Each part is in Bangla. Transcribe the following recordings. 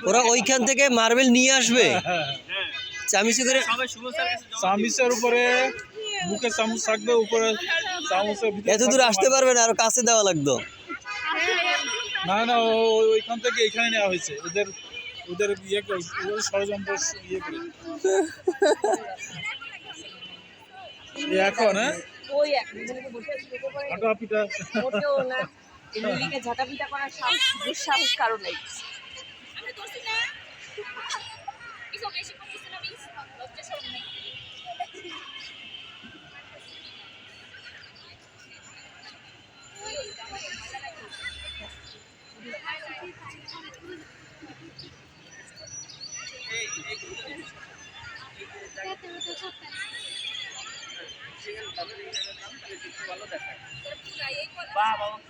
ওরা ওইখান থেকে মার্বেল নিয়ে আসবে চামিচে করে। চামিচের উপরে বুকে চামচ থাকবে, উপরে চামচের ভিতরে। এত দূর আসতে পারবে না, আরো কাছে দেওয়া লাগতো। না না, ওইখান থেকে এখানে নেওয়া হয়েছে ওদের ওদের ইয়ে করে, ষড়যন্ত্র ইয়ে করে এখন। হ্যাঁ, হাঁটা পিটা ঝাঁটা পিটা করার সাহস কারো নেই।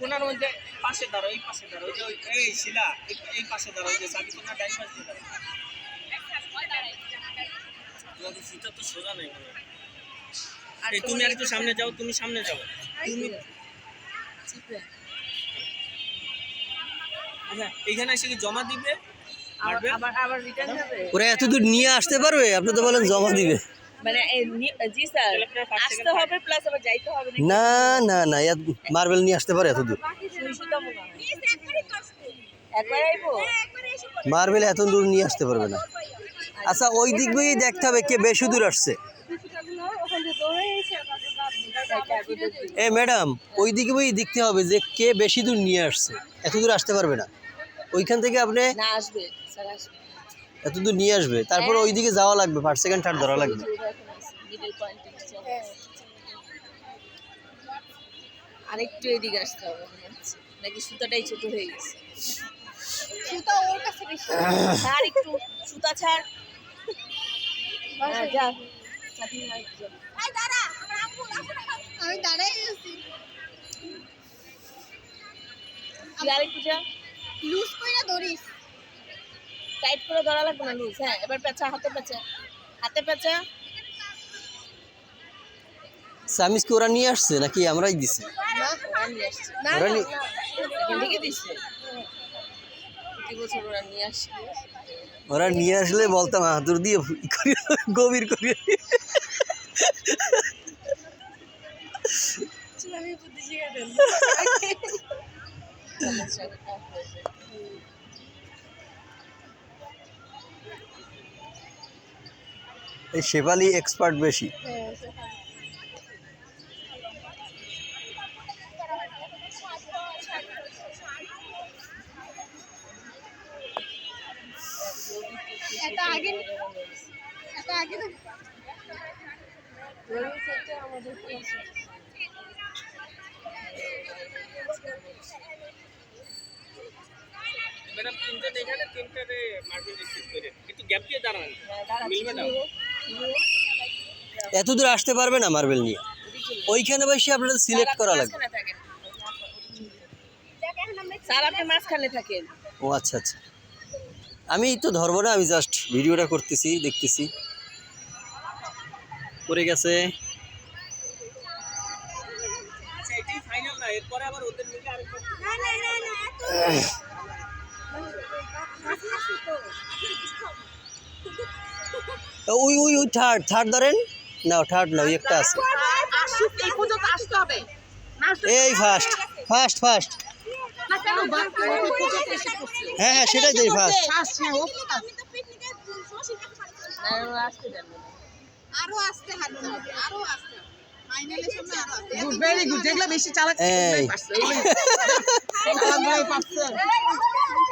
কোনার মধ্যে পাশে দাঁড়ো, এই পাশে দাঁড়ো, এই শিলা এই পাশে দাঁড়ো, যে চাবি কোনা ডাই পাশে দাঁড়ো। তোমাদের সুতা তো সোজা নেই। এই তুমি আর একটু সামনে যাও, তুমি সামনে যাও। তুমি আচ্ছা এইখানে এসে কি জমা দিবে? আবার রিটার্ন যাবে? ওরা এত দূর নিয়ে আসতে পারবে? আপনি তো বলেন জমা দিবে। মানে জি স্যার, আসতে হবে প্লাস আবার যাইতে হবে। না না না, মার্বেল নিয়ে আসতে পারে এত দূর? একবার আইবো, মার্বেল এত দূর নিয়ে আসতে পারবে না। আচ্ছা, ওই দিক দিয়েই দেখতে হবে কে বেশি দূর আসছে। এ ম্যাডাম, ওই দিকে বই দেখতে হবে যে কে বেশি দূর নিয়ে আসছে। এত দূর আসতে পারবে না, ওইখান থেকে আপনি না আসবে স্যার, আসবে এত দূর নিয়ে আসবে, তারপর ওই দিকে যাওয়া লাগবে, ফার্স্ট সেকেন্ড থার্ড ধরা লাগবে। আরেকটু এদিকে আসতে হবে নাকি সুতাটাই ছোট হয়ে গেছে? সুতা ওর কাছে বেশি। আর একটু সুতা ছাড়। যা আমি দাঁড়াই আছি। আরেকটু যা, লুজ কইরা ধরিস, টাইট করে ধরা লাগবে না, লুজ। হ্যাঁ, এবার পেঁচা, হাতে পেঁচা, হাতে পেঁচা। চামিজ কি ওরা নিয়ে আসছে নাকি আমরাই দিছি? না ওরা ওরা নিয়ে আসলে বলতাম হাতুর দিয়ে গভীর করে। এই শেফালি এক্সপার্ট বেশি। এটা আগে ম্যাডাম তিনটে এখানে, তিনটাতে মার্বেল রিসিভ করে একটু গ্যাপ দিয়ে দাঁড়ান, মিলবে না। এত দূর আসতে পারবে না মার্বেল নিয়ে, ওইখানে বসে আপনাদের সিলেক্ট করা লাগবে। স্যার আপনি মাঝখানে থাকেন। ও আচ্ছা আচ্ছা, আমি তো ধরবো না, আমি জাস্ট ভিডিওটা করতেছি, দেখতেছি। করে গেছে। আচ্ছা এটাই ফাইনাল না, এরপরে আবার ওদের মিলে আরেকটা। ওই ওই ওই থার্ড থার্ড ধরেন না, থার্ড না, ওই একটা আছে। এই ফার্স্ট ফার্স্ট ফার্স্ট, হ্যাঁ হ্যাঁ সেটাই তো ফার্স্ট। আরো আসতে হাঁটতে হবে, আরো আসতে ফাইনালের সামনে আরো আসতে। ভেরি গুড, যেগুলো বেশি চালাক এই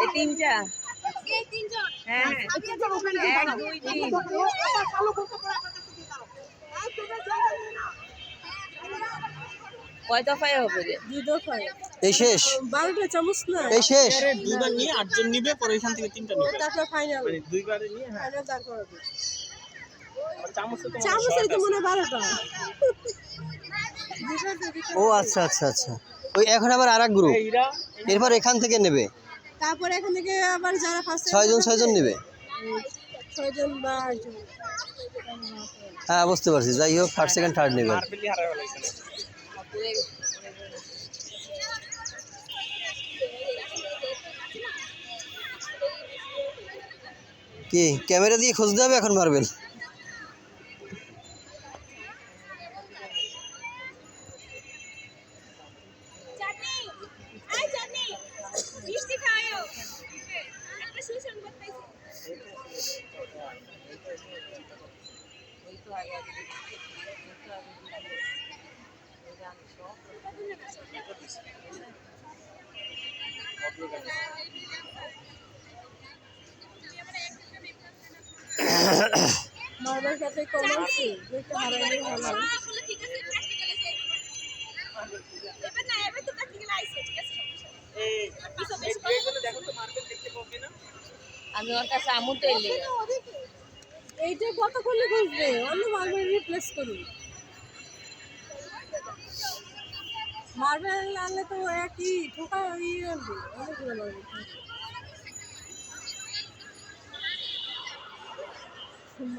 এই তিনটা, এই তিনজন হ্যাঁ আমি তো ওখানে 1 2 3 কয় দফায় হবে রে? 2 দফায়। এই শেষ, 12টা চামচ না, এই শেষ। দুইবার নিয়ে 8 জন নিবে, পরে এখান থেকে 3টা নিবে, তারপর ফাইনাল। মানে দুইবারে নিয়ে। হ্যাঁ, ফাইনাল তারপর হবে। চামচ তো মনে 12টা। ও আচ্ছা আচ্ছা আচ্ছা, ওই এখন আবার আরেক গ্রুপ, এরপর এখান থেকে নেবে, তারপর এখান থেকে আবার যারা ফার্স্ট 6 জন নেবে। ছয়জন বা আটজন। হ্যাঁ বুঝতে পারছি, যাই হোক ফার্স্ট সেকেন্ড থার্ড নেবে। মার্বেলই হারায় ফেলাইছে না। কি ক্যামেরা দিয়ে খুঁজতে হবে এখন মার্বেল? মার্বেল সাথে কমাচ্ছি দুইটা হারাইলে ভালো। দেখো তো মার্বেল দেখতে পাবি না? আমি ওর কাছে আমু তো এলে এইটা কত করলে বুঝবে, অন্য মার্বেল রিপ্লেস করি। মার্বেল আনলে তো একই ঠোকা ইয়ে আনবে, অনেকগুলো মার্বেল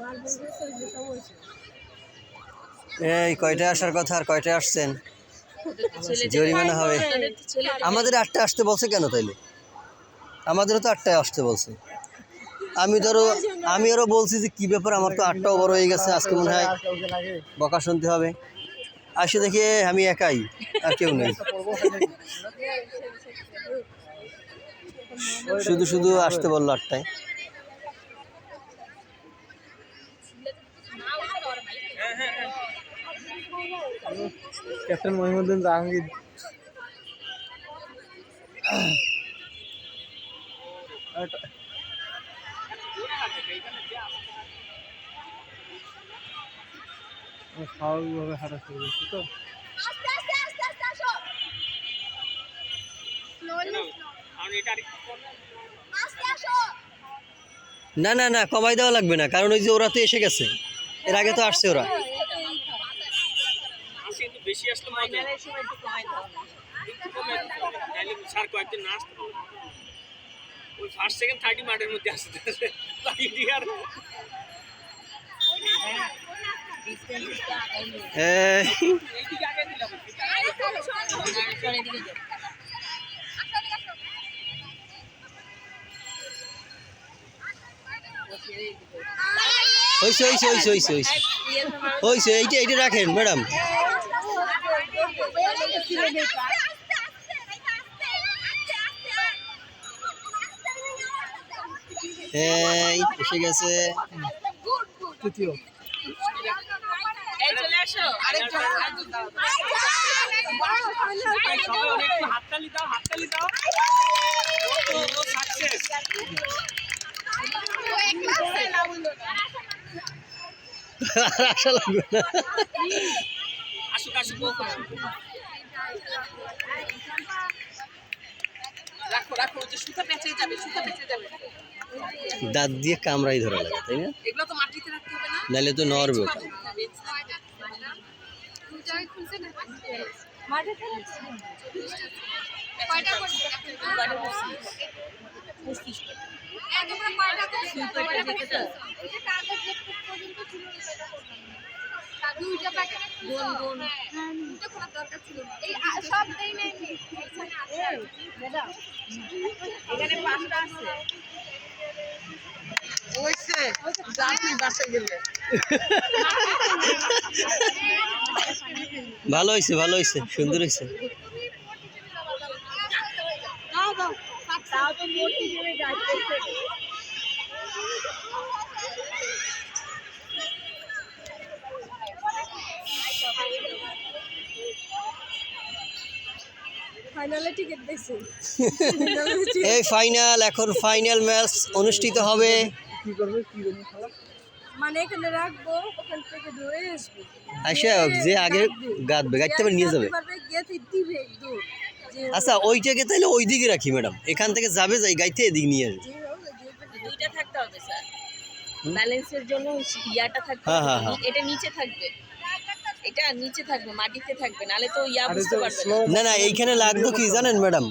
মার্বেল যে সমস্যা। এই কয়টা আসার কথা আর কয়টা আসছেন? জরিমানা হবে। আমাদের 8টায় আসতে বলছে কেন তাইলে? আমাদেরও তো 8টায় আসতে বলছে। আমি আরও বলছি যে কী ব্যাপার, আমার তো 8টা ওভার হয়ে গেছে, আজকে মনে হয় বকা শুনতে হবে। আসে দেখি আমি একাই, আর কেউ নেই, শুধু শুধু আসতে বললো 8টায়। ক্যাপ্টেন মহিমুদ্দিন জাহাঙ্গীর স্বাভাবিকভাবে হাঁটা শুরু করছি তো। কারণ এটা আরেকটু কম। না না না, কমাই দেওয়া লাগবে না, কারণ ওই যে ওরা তো এসে গেছে, এর আগে তো আসছে ওরা। আসে একটু বেশি আসলে মজা। একটু কমে নাইলে স্যার কয়েকদিন না আসতে পারবে। ওই ফার্স্ট সেকেন্ড 30 মার্টের মধ্যে আসতে আর এইদিকে আগে দিলাম। হয়েছে হয়েছে হয়েছে হয়েছে হয়েছে হয়েছে, এইটা রাখেন ম্যাডাম। এই এসে গেছে তৃতীয় এই চলে আসো আরেকজন সবাই অনেক হাততালি দাও, হাততালি দাও। ও সাকসেস। আশা লাগবে না। আসুক আসুক। রাখো রাখো, যে সুতা পেঁচে যাবে, সুতা পেঁচে যাবে। দাঁত দিয়ে কামড়াই ধরা লাগে, তাই না? এগুলো তো মাটিতে রাখতে হবে না? নাহলে তো নড়বে ওটা। কয়টা করছে? একদম কয়টা করছে? কয়টা করছে? এটা কাগজ দেখতে পর্যন্ত ছিল না, এটা করলাম। দুইটা প্যাকেট গুন গুন দুটো করা দরকার ছিল না। এই সব দেই নাই নি। এখানে আছে দাদা, এখানে 5টা আছে। ওইছে জানি বাসা গেলে ভালো হয়েছে ভালো হয়েছে, সুন্দর হয়েছে। দাও দাও, তাও তো মোটি দিয়ে যাচ্ছে। ফাইনালে টিকিট দিছি। এই ফাইনাল, এখন ফাইনাল ম্যাচ অনুষ্ঠিত হবে। কি করবে, কি করবে খেলা? মানে এখানে রাখবো, ওখান থেকে ধরে আসবো। আচ্ছা, যে আগে গাঁদবে, গাঁদতে পারে নিয়ে যাবে। আচ্ছা ওইটাকে তাহলে ওই দিকে রাখি ম্যাডাম, এখান থেকে যাবে, যাই গাইতে এদিক নিয়ে আসবে। দুইটা থাকতে হবে স্যার, ব্যালেন্সের জন্য ইয়াটা থাকবে। হ্যাঁ, হ্যাঁ, হ্যাঁ। এটা নিচে থাকবে, এটা নিচে থাকবে, মাটিতে থাকবে, নালে তো ইয়া বুঝতে পারবে না। না না, এইখানে লাগতো কি জানেন ম্যাডাম,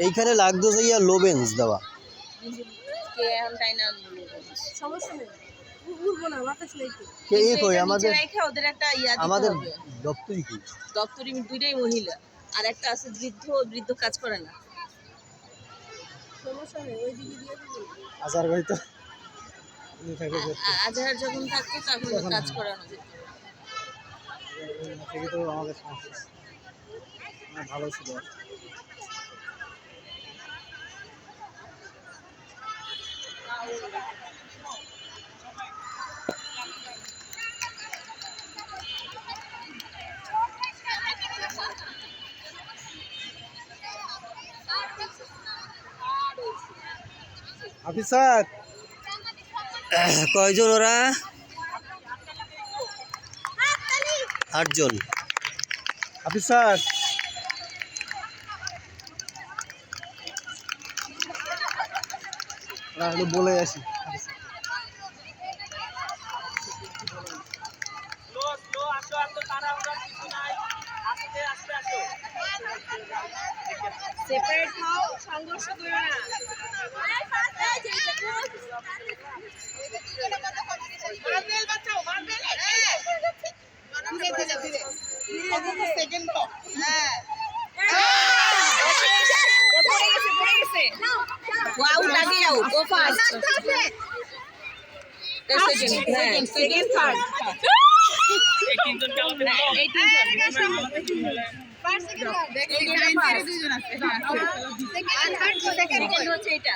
এইখানে লাগতো যে ইয়া লোবেন্স দেওয়া, কে এখন তাই না সমস্যা নেই উড়বো না বাতাস নেই তো কে এ কই আমাদের রেখে ওদের একটা ইয়া দিতে আমাদের হবে দপ্তরি কি দপ্তরি দুইটাই মহিলা আর একটা আছে বৃদ্ধ কাজ করে না সমস্যা নেই ওই দিকে দিয়ে দিবি আজার ভাই তো আজহার যখন থাকতো তখন কাজ করানো যেত থেকে তো আমাদের সমস্যা ভালো ছিল হাফিজ স্যার কয়জন ওরা 8 জন হাফিজ স্যার বলে আসি স্লো স্লো আসো এত তাড়াহুড়া কিছু নাই আস্তে আস্তে আসো সেপারেট হও সংঘর্ষ করো না সেকেন্ড থার্ড এই তিনজন কালকে এই তিনজন হচ্ছে এটা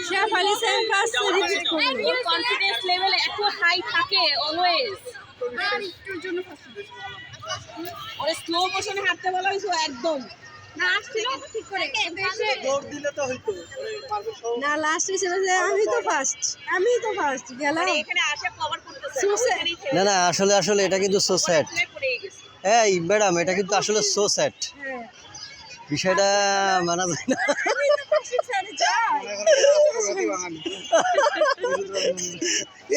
শেফ আলী স্যার কাছে রিপিট করুন কনফিডেন্স লেভেল এত হাই থাকে অলওয়েজ ওরে স্লো মোশনে হাঁটতে বলা হইছে একদম না আসছিল ঠিক করে দৌড় দিলে তো হইতো না লাস্ট হিসেবে আমি তো ফার্স্ট গেলাম এখানে আসে কভার করতেছে না না আসলে আসলে এটা কিন্তু সো স্যাড পড়ে গেছে এই ম্যাডাম এটা কিন্তু আসলে সো স্যাড হ্যাঁ বিষয়টা মানা যায় না আমি তো ফার্স্ট স্যারে যাই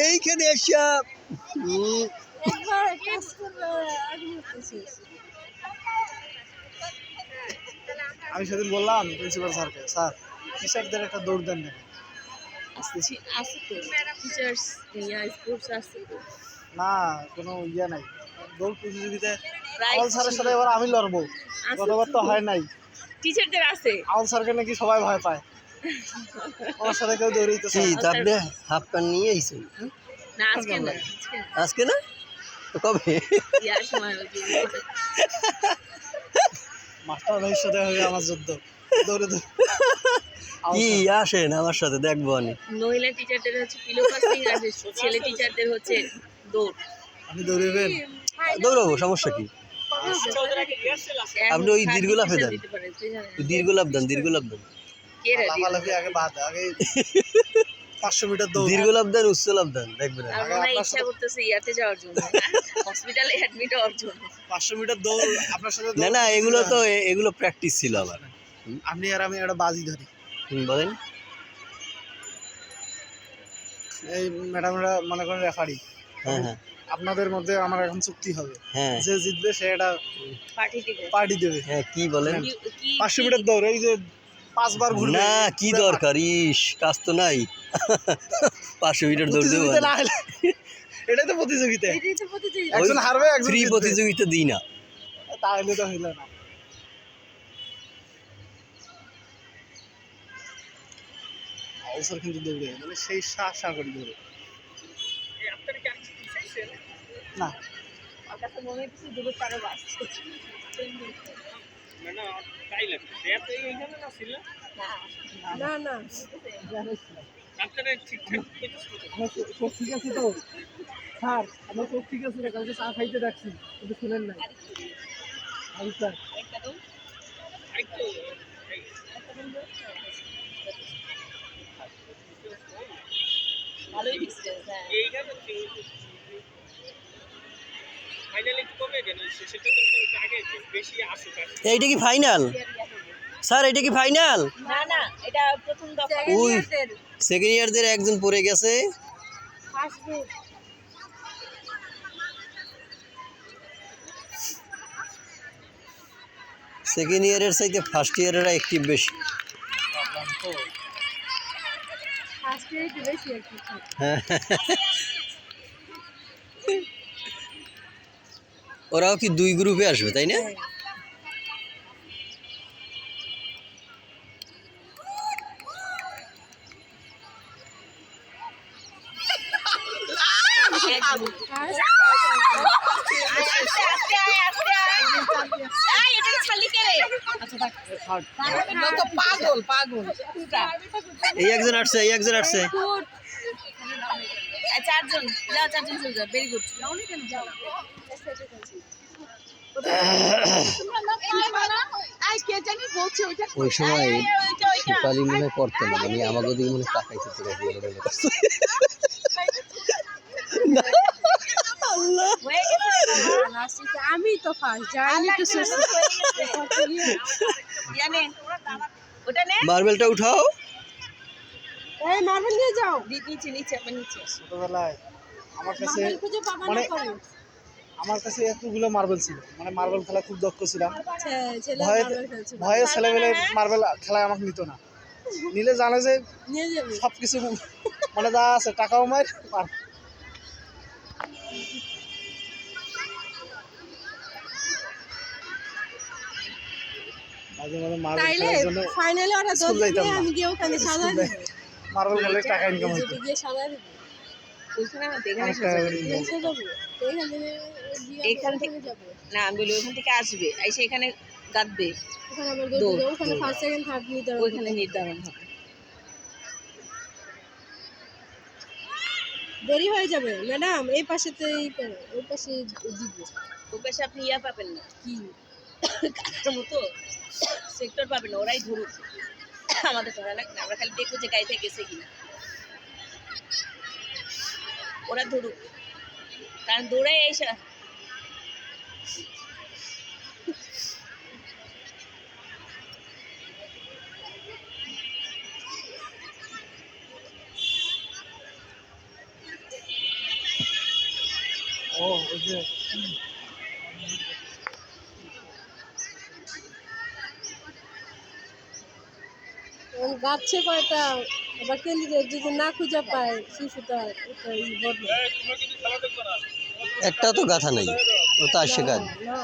এইখানে এসা একবার কাজ করলে আগে হচ্ছে আমি সেদিন বললাম প্রিন্সিপাল স্যারকে স্যার টিচারদের একটা দৌড় দেন না আছে তো টিচার্স স্পোর্টস আছে তো না কোনো ইয়ে নাই দৌড় প্রতিযোগিতায় Prize আউল স্যারের সাথে এবার আমি লড়বো গতবার তো হয় নাই টিচারদের আছে আউল স্যারকে নাকি সবাই ভয় পায় আমার সাথে কেউ দৌড়িতে কি তারপরে হাফ প্যান্ট নিয়ে আইছেন না আজকে না আজকে না তো কবে ইয়ার সময় মাস্টার ভাইয়ের সাথে হবে আমার যুদ্ধ দৌড়ে দৌড়ে কি আসেন আমার সাথে দেখবো আমি মহিলা টিচারদের হচ্ছে পিলো পাসিং আর ছেলে টিচারদের হচ্ছে দৌড় আপনি দৌড়েবেন দৌড়াবো সমস্যা কি ওদের আগে রিহার্সেল আছে আপনি ওই দীর্ঘ লাফে দেন দীর্ঘ লাভ দেন কে রে লাফালাফি আগে বাদ আগে 500 মিটার দৌড় দীর্ঘ লাভ দেন উচ্চ লাভ দেন দেখবেন আর মনে হয় ইচ্ছা করতেছে ইয়াতে যাওয়ার জন্য হসপিটালে অ্যাডমিট হওয়ার জন্য 500 মিটার দৌড় আপনার সাথে না না এগুলো প্র্যাকটিস ছিল আবার আপনি আর আমি একটা বাজি ধরি বলেন এই ম্যাডামরা মনে করেন রেফারি হ্যাঁ হ্যাঁ আপনাদের মধ্যে আমার এখন চুক্তি হবে হ্যাঁ যে জিতবে সে একটা পার্টি দিবে পার্টি দেবে হ্যাঁ কি বলেন কি 500 মিটার দৌড় এই যে 5 বার ঘুরবে না কি দরকার কাজ তো নাই 500 মিটার দৌড় দেবো প্রতিযোগিতা না হলে এটাই তো প্রতিযোগিতা এটাই তো প্রতিযোগিতা একজন হারবে একজন ফ্রি জিতবে। প্রতিযোগিতা দিই না তাহলে তো হইল না অবসর কিন্তু দৌড়ে মানে সেই শা করে দৌড়ে এই আপনারা কি আর কিছু শিখাইছেন না আমার কাছে মনে হচ্ছে দূরে তারও বাস না তাই লাগছে এত এইখানে না ছিল না না আপনারা ঠিকঠাক করতেছেন সব ঠিক আছে তো স্যার আমার সব ঠিক আছে কালকে চা খাইতে ডাকছি কিন্তু শুনেন না আমি স্যার আরেকটু ভালোই ডিস্টেন্স হ্যাঁ এইখানে ফাইনালি একটু কমে গেল সেটা তো মানে একটু আগে বেশি আসুক আর এইটা কি ফাইনাল স্যার এটা কি ফাইনাল না না এটা প্রথম দফা ওই সেকেন্ড ইয়ারদের একজন পড়ে গেছে ফার্স্ট গ্রুপ সেকেন্ড ইয়ারের চাইতে ফার্স্ট ইয়ারেরা অ্যাক্টিভ বেশি। ফার্স্ট ইয়ার একটু বেশি একটু হ্যাঁ, ওরাও কি 2 গ্রুপে আসবে তাই না? এই একজন আসছে, এই একজন আসছে। চারজন যাও, চারজন চলে যাও, ভেরি গুড। ওই সময় সুপালি মনে হয় করতো না, মানে আমাকে দিকে মনে হয় তাকাইছে তোরা দিয়ে বলে করছে। আমি তো ফার্স্ট যাইনি তো মার্বেলটা উঠাও। এই মার্বেল নিয়ে যাও। নিচে নিচে আপনি নিচে ছোটবেলায় আমার কাছে মার্বেল খুঁজে পাবা না মানে পরে। আমার কাছে এতগুলো মার্বেল ছিল, মানে মার্বেল খেলা খুব দক্ষ ছিলাম। ছেলে ভয়ে মার্বেল খেলছে। ভয়ে ছেলেবেলে মার্বেল খেলায় আমাকে নিত না, নিলে জানে যে নিয়ে যাবে। সব কিছু মানে যা আছে টাকাও মার। মাঝে মাঝে মার্বেল তাইলে খেলার জন্য ফাইনালে ওরা স্কুল দৌড় যাইতাম দিয়ে না। আমি গিয়ে ওখানে সাজাই দিব। মার্বেল খেলে টাকা ইনকাম হতো। গিয়ে সাজাই দিব। ওইখানে আমার দেখে অনেক টাকা করে income এসে যাবো। এখান থেকে গিয়ে এখান থেকে যাবো। না আমি বলি ওইখান থেকে আসবে এসে এখানে গাঁদবে, ওখানে আবার দৌড় দিবে, ওখানে ফার্স্ট সেকেন্ড থার্ড নিতে হবে। ওইখানে নির্ধারণ হবে। দেরি হয়ে যাবে ম্যাডাম, এই পাশেতেই করো, ওই পাশে দিব। ওই পাশে আপনি ইয়া পাবেন না, কি কার মতো সেক্টর পাবেন না, ওরাই ধরুক। আমাদের ধরা লাগবে না, আমরা খালি দেখবো যে গাড়িতে গেছে কিনা, ওরা ধরুক। কারণ দৌড়াই এসে ও ওই যে গাছে কয়টা আবার ক্যান্ডিডেট যদি না খুঁজে পায় শিশুটা ওটা বদলে একটা তো গাথা নাই, ও তো আসছে কাজ। না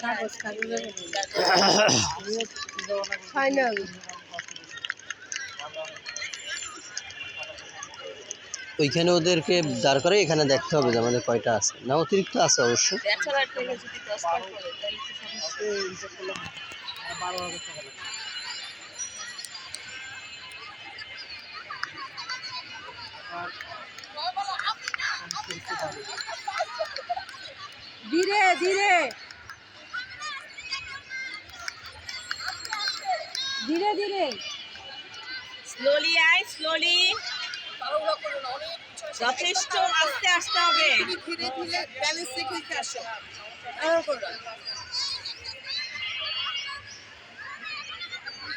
কাগজ ফাইনাল। ওইখানে ওদেরকে দাঁড় করে এখানে দেখতে হবে যে আমাদের কয়টা আছে, না অতিরিক্ত আছে অবশ্য। ব্যাচেলার থেকে যদি 10 পার করে তাহলে তো সমস্যা। হিসাব করলাম 12,000 টাকা লাগে। ধীরে ধীরে ধীরে ধীরে স্লোলি আয়, স্লোলি, যথেষ্ট আস্তে আস্তে হবে। ধীরে ধীরে ব্যালেন্স শিখে আসো।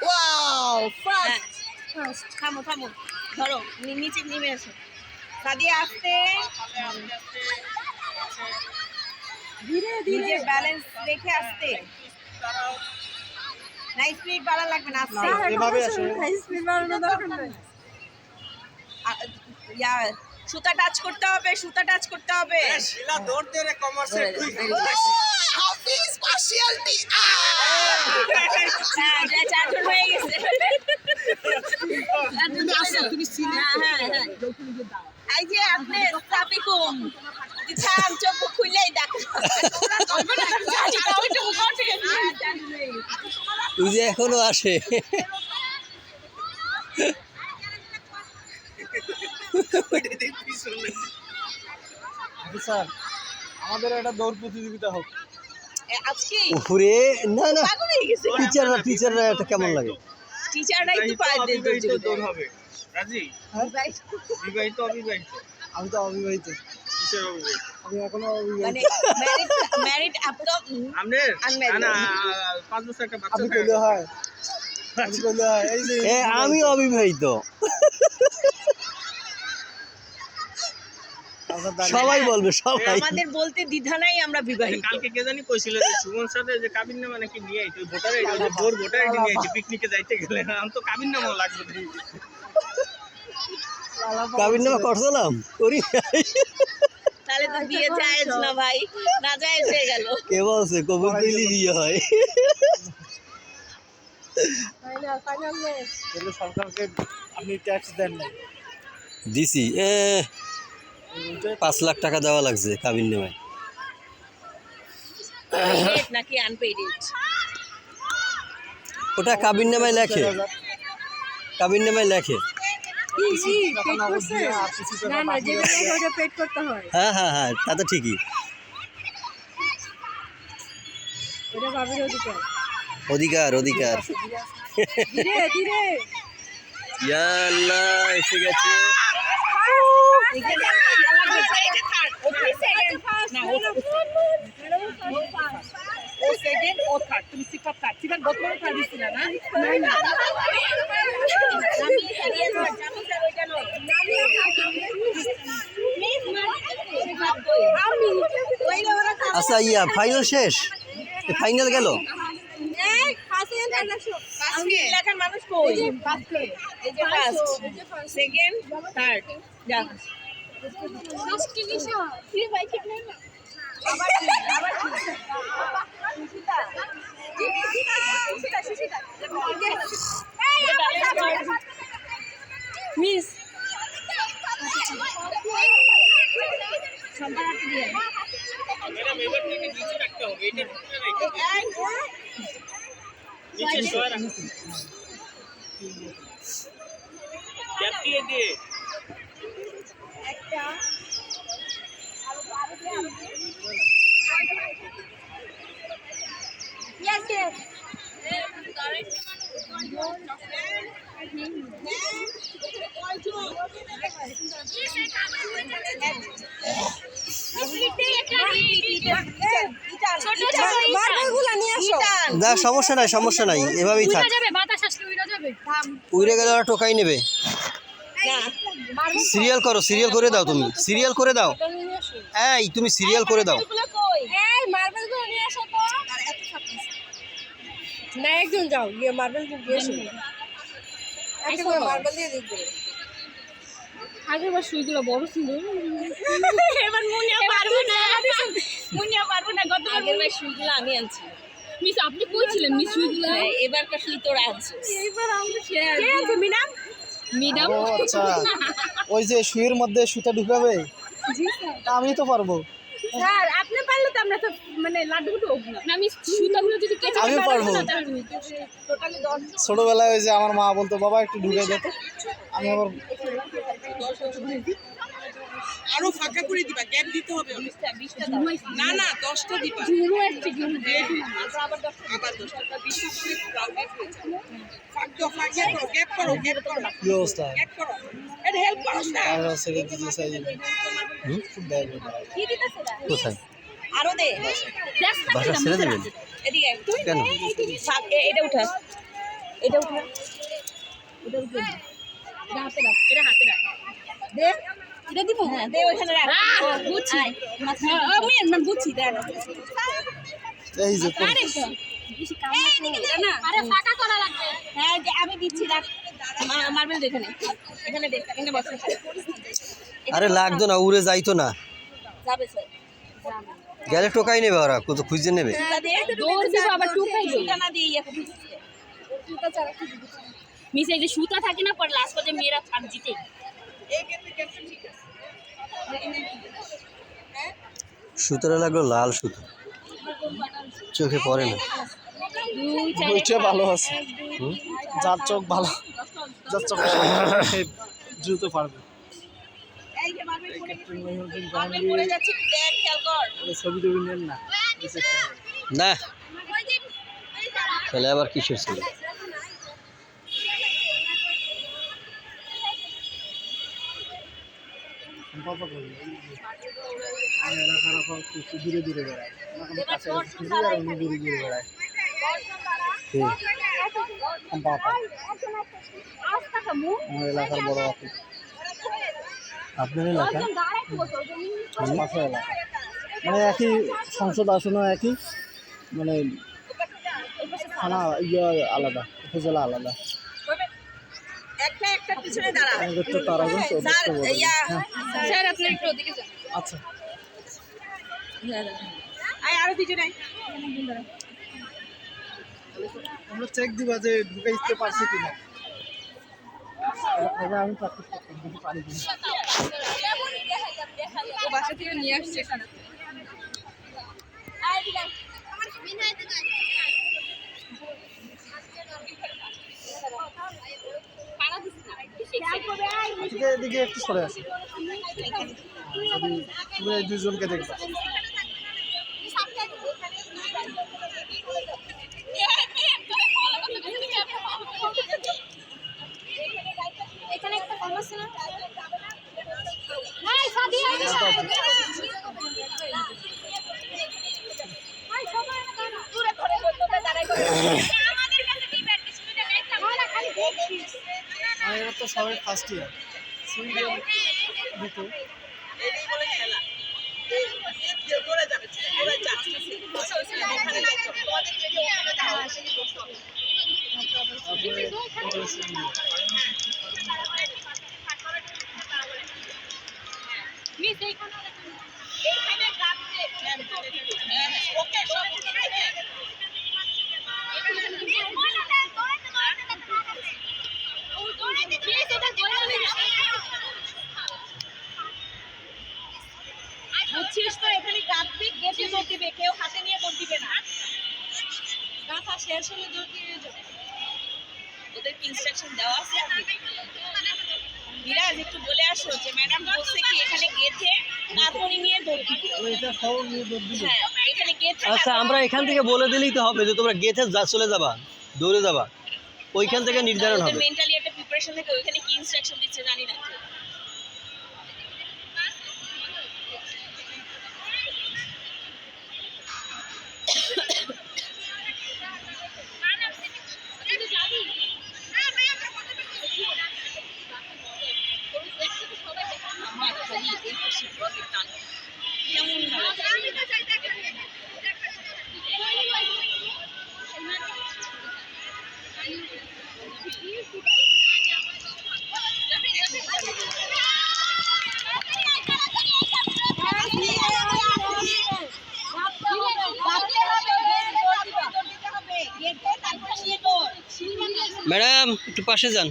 ওয়াও ফার্স্ট থামো থামো, ধরো নিচে নেমে আসো। সাদিয়া আস্তে, ধীরে ধীরে নিজের ব্যালেন্স রেখে আস্তে। না স্পিড বাড়া লাগবে না, আস্তে। এভাবে আসো। স্পিড বাড়ানোর দরকার নাই। ইয়া সুতা টাচ করতে হবে, সুতা টাচ করতে হবে। শিলা দৌড় দে রে কমার্সের হাফিজ পার্সিয়ালিটি। হ্যাঁ, 4 জন হয়ে গেছে। তুমি সিনে। হ্যাঁ হ্যাঁ, এই যে আপনি সাবিকুম থাম, চোখ খুলেই দেখো। ওই যে এখনো আসে। স্যার আমাদের একটা দৌড় প্রতিযোগিতা হোক আজকে উপরে না না, পাগল হয়ে গেছে। টিচাররা এটা কেমন লাগে? টিচাররাই তো পায় দৌড় হবে। রাজি বিবাহিত অবিবাহিত? আমি তো অবিবাহিত, কিসের অবিবাহিত? আমি এখনো অবিবাহিত। মানে ম্যারিড আপ তো আপনার Unmarried. না 5 বছর একটা বাচ্চা আমি থাকে। কইলে হয়, আমি কইলে হয়। এই যে আমি অবিবাহিত। সবাই বলবে সবাই। আমাদের বলতে দ্বিধা নাই, আমরা বিবাহিত। কালকে কে জানি কইছিল যে সুমন সাথে যে কাবিন নামা নাকি নিয়ে আইতো ভোটার আইডি, যে বোর ভোটার আইডি নিয়ে আইছে পিকনিকে যাইতে গেলে, আমি তো কাবিন নামাও লাগবে না। কাবিন নামা করছিলাম করি নাই। তাহলে তো বিয়ে জায়েজ না ভাই, না জায়েজ হয়ে গেল। কে বলছে কবুল দিলি বিয়ে হয়? তাহলে সরকারকে আপনি ট্যাক্স দেন না, দিছি 5 লাখ টাকা দেওয়া লাগছে কাবিন নামায়। পেড নাকি আনপেইড? ওটা কাবিন নামায় লেখে, কাবিন নামায় লেখে। না না, যেটা ওটা পেড করতে হয়। হ্যাঁ হ্যাঁ হ্যাঁ, তা তো ঠিকই। এটা বাবার অধিকার। অধিকার অধিকার। ধীরে ধীরে। ইয়া আল্লাহ, এসে গেছে। ও সেকেন্ড, ও থার্ড। তুমি সিফাত থার্ড। সিফাত গতবার থার্ড দিছিল না? না। আচ্ছা ইয়া ফাইনাল শেষ, ফাইনাল গেল। এলাকার মানুষ কই? এই যে ফার্স্ট, সেকেন্ড, থার্ড। যা। মিস ম্যাডাম এবার থেকে নিচে রাখতে হবে, এটা ভিতরে রেখে নিচে শোয়া রাখুন, গ্যাপ দিয়ে দিয়ে। না সমস্যা নাই, সমস্যা নাই, এভাবেই থাক। উড়ে গেলে ওরা টোকাই নেবে। সিরিয়াল করো, সিরিয়াল করে দাও, তুমি সিরিয়াল করে দাও। এই তুমি সিরিয়াল করে দাও। না একজন যাও, গিয়ে মার্বেল দিয়ে এসো। একজন মার্বেল দিয়ে দিই। আগের বার সুইগুলো বড় ছিল, এবার মুনিয়া পারবো না, মুনিয়া পারবো না। গতবার আগের বার সুইগুলো আমি আনছি। মিস আপনি কইছিলেন মিস সুইগুলো? এবারকার সুই তোরা আনছিস। এবার আমরা শেয়ার। কে আনছে? মিনাম। মিনাম। আচ্ছা, ওই যে সুইয়ের মধ্যে সুতা ঢুকাবে? জি স্যার। তা আমি তো পারবো স্যার, আপনি পারলে তো আমরা তো মানে লাড্ডুগুলো ওগুলো না, আমি সুতাগুলো যদি কেটে আমি পারবো। টোটালি 10। ছোটবেলায় ওই যে আমার মা বলতো বাবা একটু ঢুকে দিত, আমি আবার আরো ফাঁকা করে দিবা, গ্যাপ দিতে হবে অনেক। না না 10টা দিবা, আবার 10টা 20টা করে ক্রাউডেড হয়ে যাবে। ফাঁক দাও, ফাঁক করো, গ্যাপ করো, গ্যাপ করো, কি অবস্থা? গ্যাপ করো, এটা হেল্প করো না। আর ছেড়ে দিতে চাই কোথায় আরো দে। বাসা ছেড়ে দেবেন? এদিকে কেন? এটা উঠা, এটা উঠা, এটা উঠা। এটা হাতে রাখ, এটা হাতে রাখ। দে, এটা দিব। হ্যাঁ দে, ওখানে রাখ। বুঝছি, আমি না বুঝছি। দেন এই যে আরে ফাঁকা করা লাগবে। হ্যাঁ যে আমি দিচ্ছি, রাখ। মার্বেল দেখে এখানে দেখ, এখানে বসে। আরে লাগতো না, উড়ে যাইতো না, যাবে স্যার। গেলে টোকাই নেবে ওরা, কত খুঁজে নেবে। দৌড় দিব, আবার টুকাই দিব। সুতা না দিয়ে এখন সুতা ছাড়া কি দিব? মিস এই যে সুতা থাকে না, পর লাস্ট পর্যন্ত মেয়েরা থাক জিতে। এই ক্ষেত্রে ক্যাপ্টেন ঠিক আছে। সুতোটা লাগলো লাল সুতো, চোখে পড়ে না। ওইটা ভালো আছে, যার চোখ ভালো, যার চোখ সে দ্রুত পারবে। এই যে মার্বেল পড়ে যাচ্ছে, দেখ খেয়াল কর। ছবি টবি নেন না, না তাহলে আবার কিসের ছিল? দূরে দূরে বেড়ায়, কাছে দূরে দূরে বেড়ায়। আমার এলাকার বড় অফিস আপনার এলাকা পাশে এলাকা মানে একই সংসদ আসনও একই মানে থানা ইয়ে আলাদা উপজেলা আলাদা একটা একটা পিছনে দাঁড়া আমাদের তো তারাগঞ্জ স্যার ইয়া স্যার আপনি একটু ওদিকে যান। আচ্ছা আরো দুজন আয় আমরা চেক দিবা যে ঢুকে দিতে পারছি কিনা আমি প্র্যাকটিস করতে যদি পারি কিনা ও বাসা থেকে নিয়ে আসছে এখানে। আজকে এদিকে একটু সরে আসি যদি তুমি এই দুজনকে দেখবা এখানে একটা কম আছে না? এই সাদিয়া দূরে ধরে লোকে দাঁড়াই করে আমাদের কাছে দিবে কিছুটা একটা না খালি দেখছিস এরা তো সবাই ফার্স্ট ইয়ার সিঙ্গেল দুটো এই বলে খেলা এই দৌড়ে যাবে দৌড়ে যাচ্ছে এখানে দেখো তোমাদের যদি ওখানে দাও সেটা করতে হবে মিস এইখানে গাছে ওকে সব বুঝছিস তো এখানে গাঁথবি গেটে দৌড় দিবে কেউ হাতে নিয়ে দৌড় দিবে না গাঁথা শেষ হলে দৌড় দিয়ে যাবে ওদের ইনস্ট্রাকশন দেওয়া আছে বিরাজ একটু বলে আসো যে ম্যাডাম বলছে কি এখানে গেথে কাপড়ি নিয়ে দৌড় দিবে এটা খবর নিয়ে দিবে হ্যাঁ এখানে গেথে আচ্ছা আমরা এখান থেকে বলে দিলেই তো হবে যে তোমরা গেথে চলে যাবা, দৌড়ে যাবা, ওইখান থেকে নির্ধারণ হবে। মেন্টালি একটা প্রিপারেশন থাকে ওইখানে কি ইনস্ট্রাকশন দিচ্ছে জানি না তো আমার খালি এই পাশে ব্লগের টান কেমন লাগে আমি তো চাই দেখেন ম্যাডাম একটু পাশে যান,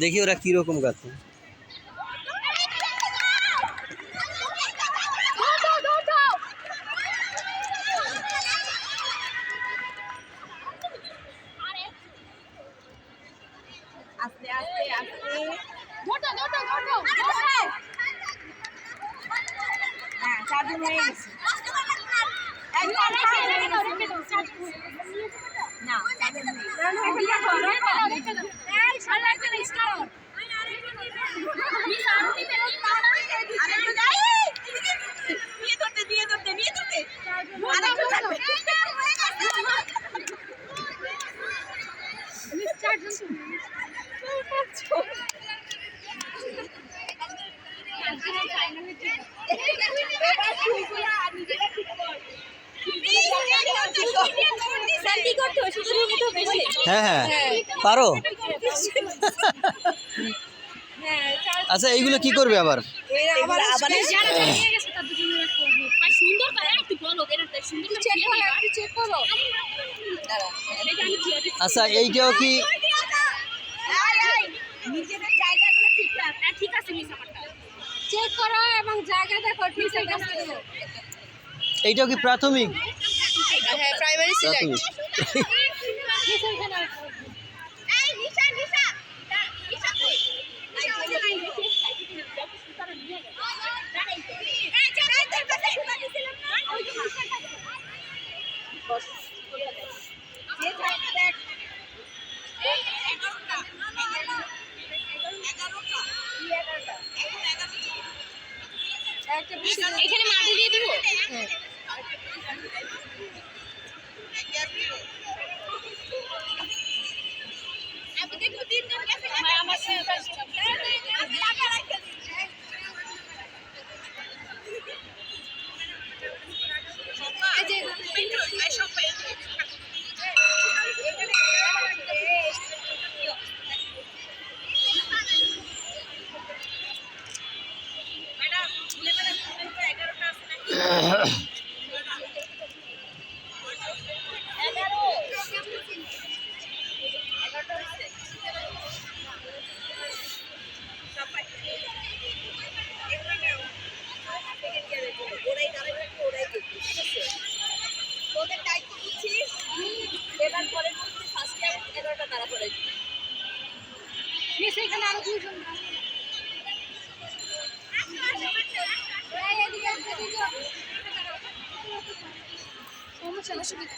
দেখি ওরা কীরকম গাছ। আস্তে আস্তে আস্তে হ্যাঁ চারজন হয়ে গেছে না নিয়ে ধরতে হ্যাঁ হ্যাঁ পারো। আচ্ছা এইগুলো কি করবে আবার? সুন্দর করে একটু বলো এরা সুন্দর চেক করো আচ্ছা এইটাও কি নিজেদের জায়গাগুলো ঠিকঠাক ঠিক আছে মিস আমারটা চেক করো এবং জায়গা দেখো ঠিক আছে এইটাও কি প্রাথমিক? হ্যাঁ প্রাইমারি প্রাথমিক। এই নিশা নিশা নিশা কই এখানে মাটি দিয়ে দিব আপনি দেখো তিনজন গেছে আমার সাথে নিচে এখানে আরো দুজন সমস্যা না সুবিধা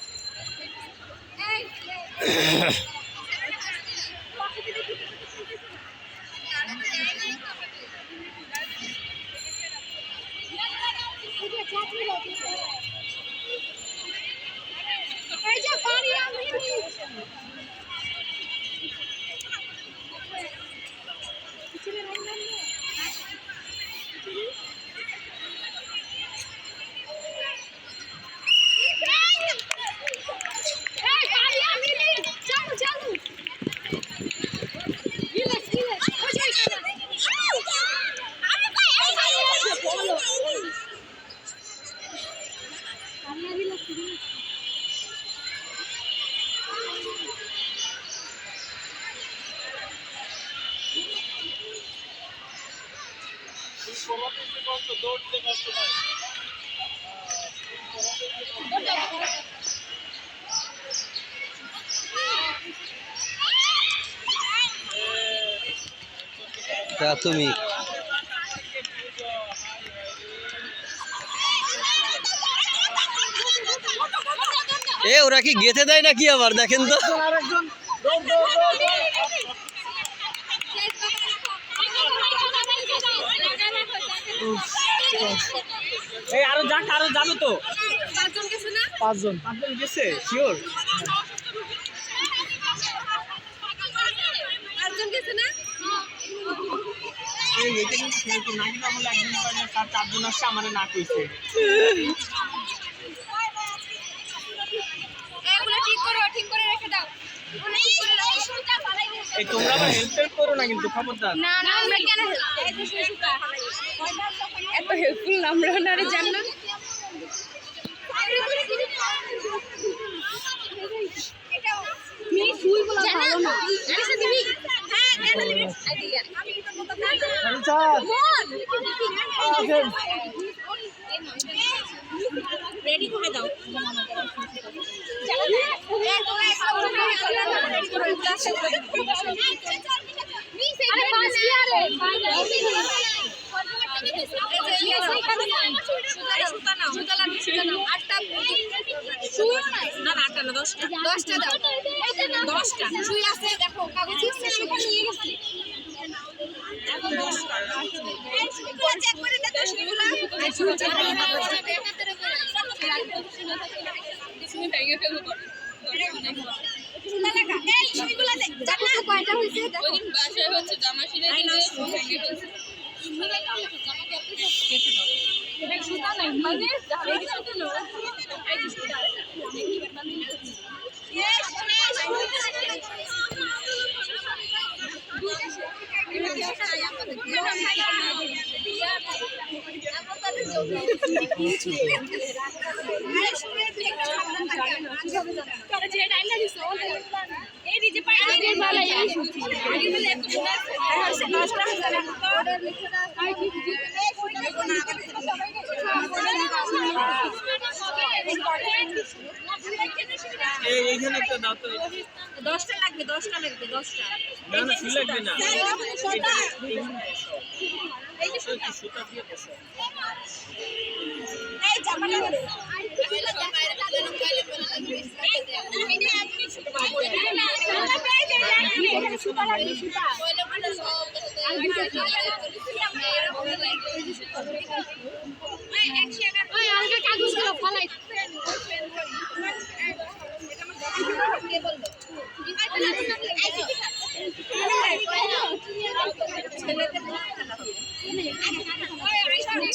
দৌড়তে কষ্ট নয়। প্রাথমিক ওরা কি গেঁথে দেয় নাকি আবার দেখেন তো এই আরো যাবে তো পাঁচজন গেছে না পাঁচজন গেছে শিওর পাঁচজন গেছে না এই এটা কিন্তু খেলতে না কিন্তু বলে একদিন পরে তার চারজন আসছে আমারে না কইছে এগুলো ঠিক করে রেখে দাও এই তোমরা আবার হেল্প করো না কিন্তু খবরদার না আমরা কেন এত হেল্পফুল আমরা না রে জান না রেডি করে দাও দশটা দাও 10টা সুই আছে দেখো কাগজ সেখানে নিয়ে গেছি এখন 10টা চেক করে দেখো সুইগুলো তুমি ভেঙে ফেলবো করে এই সুইগুলো দেখ জানা কয়টা হইছে দেখো ওই দিন বাসায় হচ্ছে জামা সিলে দিয়ে ভেঙে ফেলছে সুতা নাই মানে এই সুতা না এই যে সুতা এইখানে একটা দাও তো 10টা লাগবে 10টা না না ফুল লাগবে না এই যে সুতা সুতা দিয়ে বসো এই জামাটা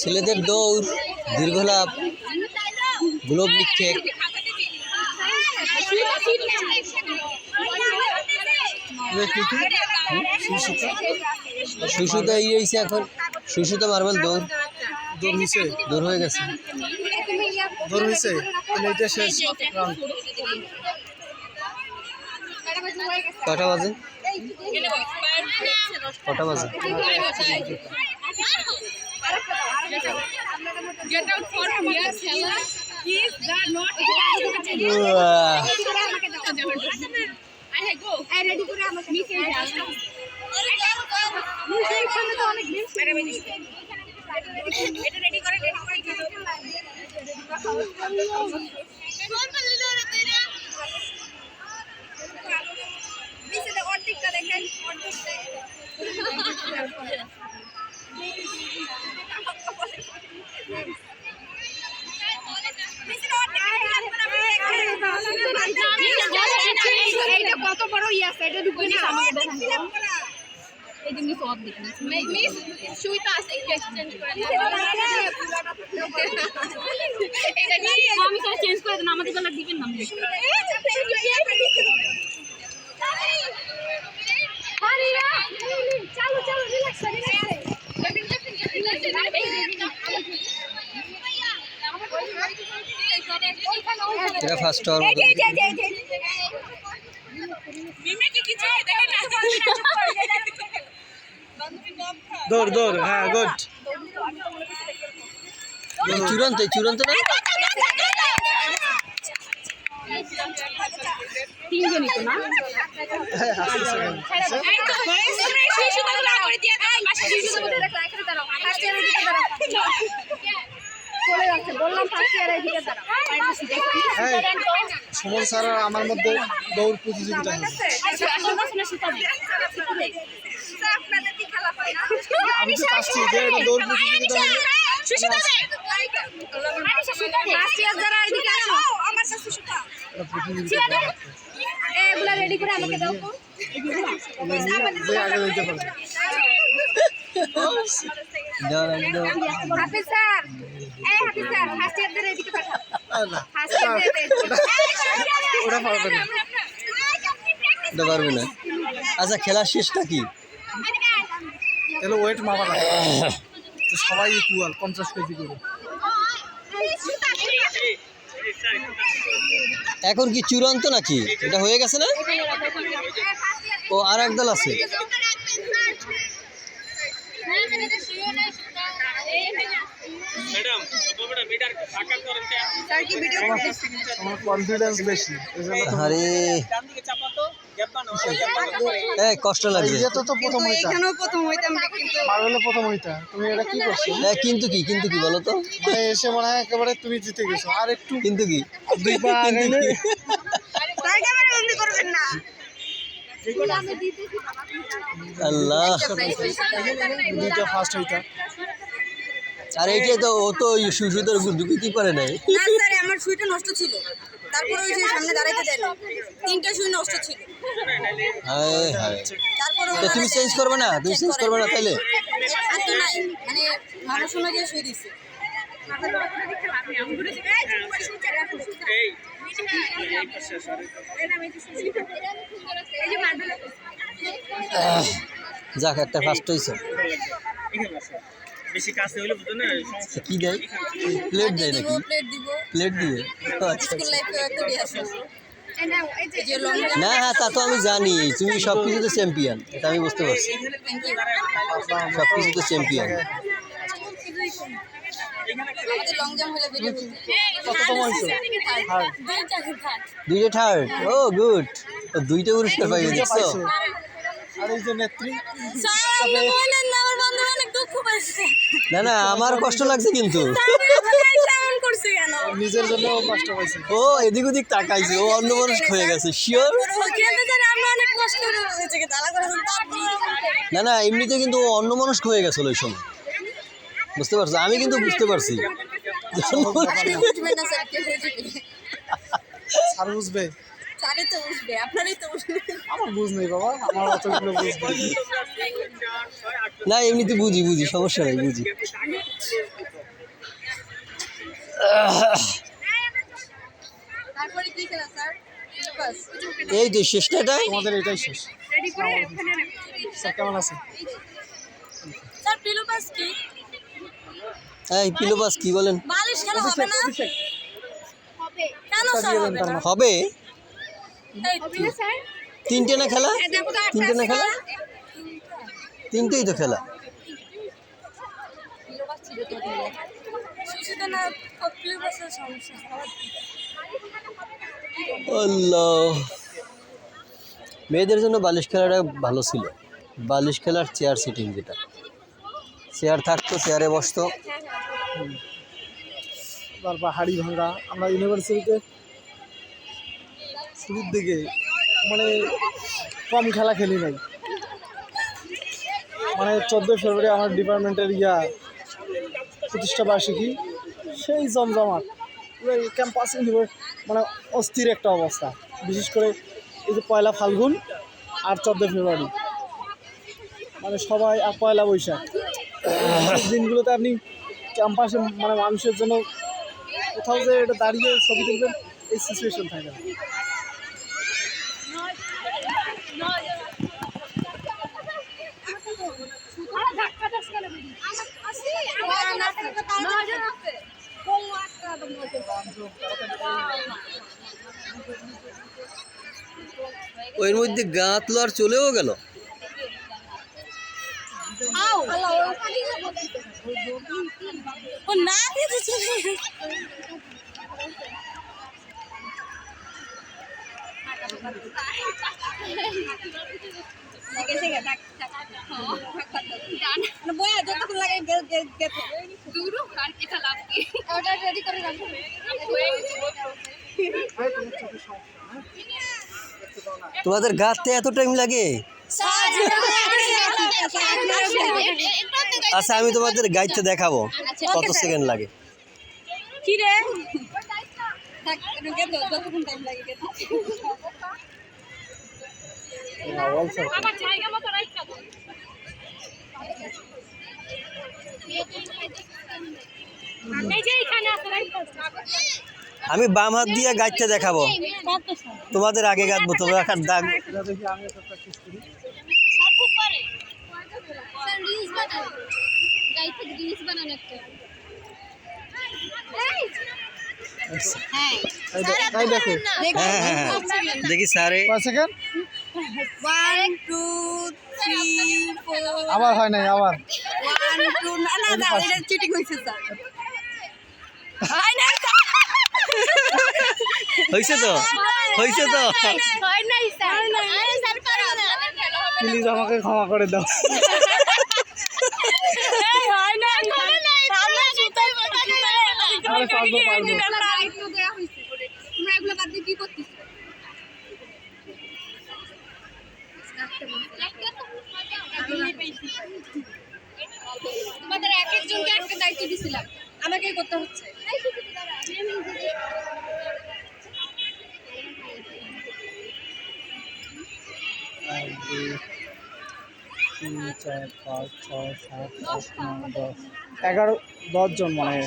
ছেলেদের দৌড় দীর্ঘলাভ গ্লোব নিক্ষেপ শিশুটা হয়েছে এখন শিশুটা মার্বেল দৌড় দৌড় হয়ে গেছে কটা বাজে Get out for here, Stella. Is that not? I go. I ready to এইখানে তো অনেক গেম ম্যাডাম এটা রেডি করে নিচে অর্ধেকটা দেখেন এইটা কত বড় ইয়ে আছে এটা ঢুকে না আমাকে দেখান এই যে মিস অফ দেখুন মিস সুইটা আছে একটু এক্সচেঞ্জ করে এটা কি আমি তো চেঞ্জ করে দেন আমাদের কালার দিবেন না হারিরা চালু চালু রিল্যাক্স এটা ফার্স্ট হওয়ার মতো দৌড় দৌড়, হ্যাঁ গুড। চূড়ান্ত চূড়ান্ত না তিনজনই তো না চলে যাচ্ছে বললাম ফার্স্ট ইয়ারের দিকে সুমন স্যার আর আমার মধ্যে দৌড় প্রতিযোগিতা হয়েছে। আমি তো চাচ্ছি যে এটা দৌড় প্রতিযোগিতা হবে। এগুলা রেডি করে আমাকে দাও তো যে আগে যেতে পারবে। হাফিজ স্যার এই হাফিজ স্যার ফার্স্ট ইয়ারদের এদিকে পাঠাও না ফার্স্ট ইয়ারদের ওটা পারবে না। এটা পারবে না। আচ্ছা খেলার শেষটা কি? তাহলে ওয়েট মাপা লাগে, তো সবাই ইকুয়াল 50 কেজি করে। এখন কি চূড়ান্ত নাকি? এটা হয়ে গেছে না? ও আর এক দল আছে। ম্যাডাম সবটা মিটার ফাঁকা করেন কে স্যার কি ভিডিও আমার কনফিডেন্স বেশি, এজন্য তো আরে ডান দিকে চাপাতো গ্যাপানো এই কষ্ট লাগবে। এই তো প্রথম হইতা, এখানেও প্রথম হইতাম কিন্তু মার্বেলে প্রথম হইতা। তুমি এটা কি করছো? কিন্তু কি বলো তো? মানে এসে মনে হয় একেবারে তুমি জিতে গেছো। আর একটু কিন্তু কি? দুই পা আগাইলে তাই ক্যামেরা বন্ধ করবেন না আল্লাহ। দুইটা ফার্স্ট হইতা। আর এইটাই তো ও তো সুসুদের ঢুকে কি করে নাই। না স্যার আমার সুইটা নষ্ট ছিল, তারপরে ওই যে সামনে দাঁড়াইতে দেয় না, তিনটা সুই নষ্ট ছিল, হায় হায়। তারপরে তো তুমি চেঞ্জ করবে না? তুমি চেঞ্জ করবে না তাইলে? আর তো নাই মানে মানুষ অনুযায়ী সুই দিছে। এই যাক একটা ফার্স্ট হয়েছে। এখানে আছে বেশি কাছে হইলে বুঝো না সমস্যা। কি দেয়? প্লেট দেয় নাকি? প্লেট দিব, প্লেট দিয়ে? আচ্ছা স্কুল লাইফে একটা দিয়ে আসে এই যে লং না হ্যাঁ তা তো আমি জানি, তুমি সব কিছুতে চ্যাম্পিয়ন, এটা আমি বুঝতে পারছি। সব কিছুতে চ্যাম্পিয়ন। আমাদের লং জাম্প হলে ভিডিও হতো। কততম হইছো? হ্যাঁ, দুইটা থার্ড। ও গুড। দুইটা পুরস্কার পাইয়ে দুইটা দিচ্ছ। পাইছো। আর এই যে নেত্রী, বলেন না আমার বন্ধু অনেক দুঃখ পাচ্ছে, না না আমার কষ্ট লাগছে কিন্তু। এমন করছে কেন? নিজের জন্য কষ্ট পাইছে। ও এদিক ওদিক তাকাইছে, ও অন্য মানুষ হয়ে গেছে শিওর। খেলতে জানি আমরা অনেক কষ্ট করে হয়েছে কি তালা করে তারপর না না এমনিতে কিন্তু ও অন্য মানুষ হয়ে গেছিল ওই সময়, বুঝতে পারছো? আমি কিন্তু বুঝতে পারছি। বুঝবে না স্যার কে হয়েছে আর বুঝবে? স্যারে তো বুঝবে, আপনারই তো বুঝবে। আমার বুঝ নেই বাবা, আমার অতগুলো বুঝ নেই। না এমনিতে বুঝি সমস্যা নেই, বুঝি। তারপরে কি খেলা স্যার? বাস এই যে শেষটা এটাই। তোমাদের এটাই শেষ। রেডি করে ওখানে স্যার কেমন আছে? স্যার পিলো পাস কি? এই পিলোবাস কি বলেন? বালিশ খেলা হবে না? হবে কেন স্যার হবে না? হবে এই স্যার তিনটে না খেলা? দেখো তো তিনটে না খেলা? তিনটেই তো খেলা। পিলো পাস ছিল তো সুশীতা না পিলো পাসের সমস্যা। আল্লাহ, মেয়েদের জন্য বালিশ খেলাটা ভালো ছিল। বালিশ খেলার চেয়ার সিটিং, যেটা চেয়ার থাকতো চেয়ারে বসতো। তারপর হাড়ি ভাঙা। আমরা ইউনিভার্সিটিতে শুরুর দিকে মানে কম খেলা খেলি নাই, মানে 14 ফেব্রুয়ারি আমার ডিপার্টমেন্টের প্রতিষ্ঠা বার্ষিকী, সেই জমজমাট পুরো ক্যাম্পাস মানে অস্থির একটা অবস্থা। বিশেষ করে এই যে 1 ফাল্গুন আর 14 ফেব্রুয়ারি, মানে সবাই, আর 1 বৈশাখ, দিনগুলোতে আপনি ক্যাম্পাসে মানে মানুষের জন্য কোথাও যে এটা দাঁড়িয়ে ছবি তুলবেন এই সিচুয়েশন থাকে না। ওর মধ্যে গাঁত লোয়ার চলেও গেল। তোমাদের গাঁততে এত টাইম লাগে? আচ্ছা, আমি তোমাদের গাইতে দেখাবো কত সেকেন্ড লাগে। কি রে আমার জায়গা মতো রাখতে হবে। এই যে এখানে আছে রাখতে হবে। আমি বাম হাত দিয়ে গাইতে দেখাবো, তোমাদের আগে গাঁথবো। তোমরা এখন দাগ দেখি স্যারে আবার হয় নাই, আবার হয়েছে তো, হয়েছে তো। প্লিজ আমাকে ক্ষমা করে দাও। তোমাদের এক একজনকে একটা দায়িত্ব দিছিলাম, আমাকেই করতে হচ্ছে। 3, 4, 5, 6, 7, 8, 9, 10, 11, 10 জন মানে।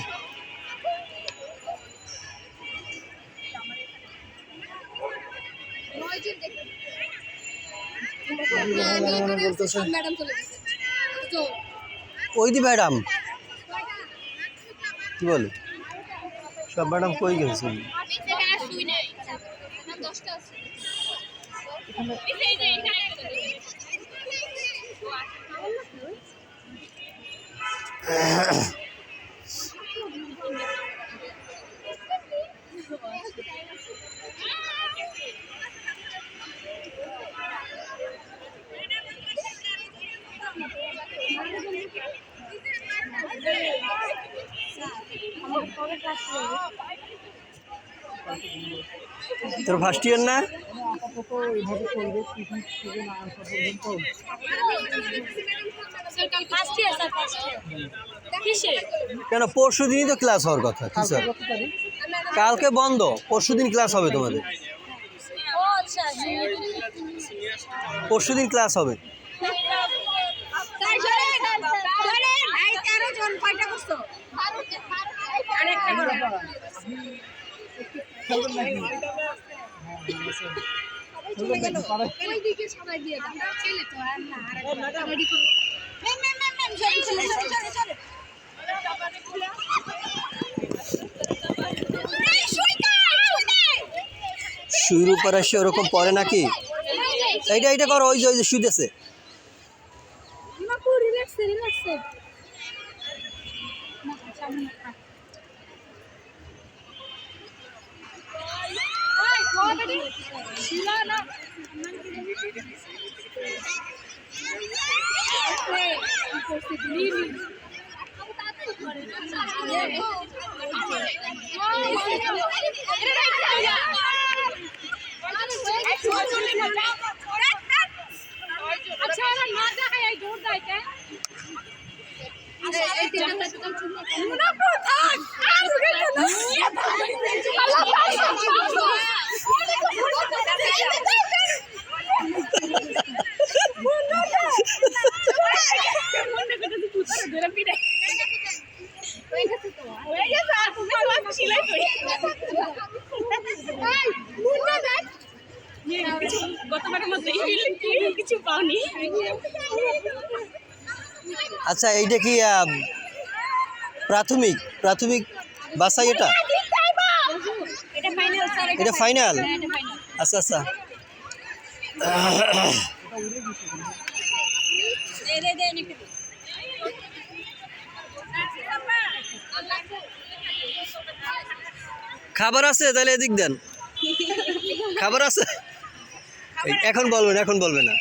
ম্যাডাম চলে গেছে তো ওই দি ম্যাডাম কি বলে, সব ম্যাডাম কই গেছে? শুই নাই 10টা আছে। তোর ফার্স্ট ইয়ার না? কেন পরশু দিনই তো ক্লাস হওয়ার কথা। কি স্যার কালকে বন্ধ, পরশু দিন ক্লাস হবে তোমাদের। পরশু দিন ক্লাস হবে। শুরু করে সে ওরকম পরে নাকি? এইটা এইটা করো, ওই যে শুইতেছে। ছিল না আচ্ছা আমার মা দেখায় এই দৌড় দেয় কে এই তিনটা মুনা প্রধান গতবারের মতো কিছু পাওনি। আচ্ছা এইটা কি প্রাথমিক প্রাথমিক বাসাই এটা এটা ফাইনাল স্যার এটা ফাইনাল এটা ফাইনাল আচ্ছা আচ্ছা দে নিতে খাবার আছে তাহলে এদিক দেন খাবার আছে এখন বলবে না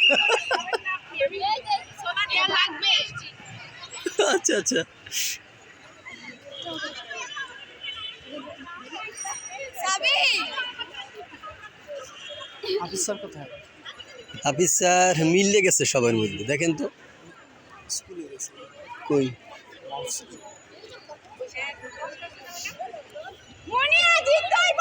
লাগবে আচ্ছা আচ্ছা সাবি হাফিজ স্যার কোথায়? হাফিজ স্যার মিললে গেছে সবার মধ্যে দেখেন তো কই মনিয়া জিততে হইব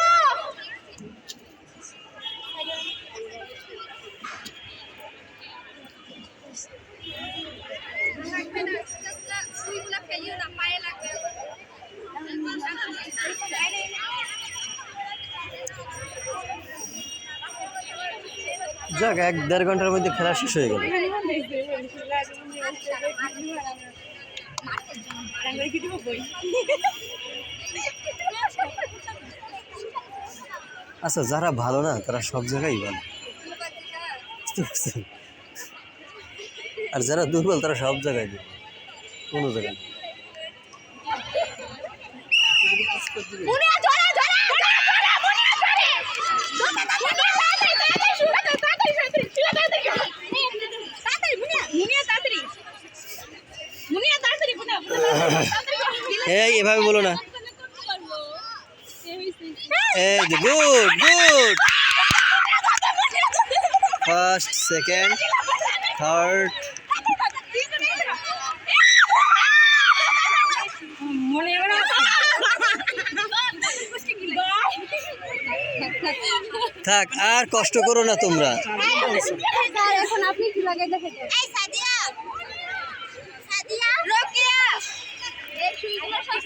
সুইগুলা ফেলিও না পায়ে লাগবে যাক 1-1.5 ঘন্টার মধ্যে খেলা শেষ হয়ে গেল আচ্ছা যারা ভালো না তারা সব জায়গায় ভালো বুঝতে পারছেন? আর যারা দুর্বল তারা সব জায়গায় দুর্বল কোনো জায়গায় না। মুনিয়া ধরে ধরে ধরে মুনিয়া ধরে এই এভাবে বলো না এই good good first second third থাক আর কষ্ট করো না তোমরা এখন আপনি কি লাগাই দেখে এই সাদিয়া সাদিয়া রোকিয়া এই সুইগুলো সব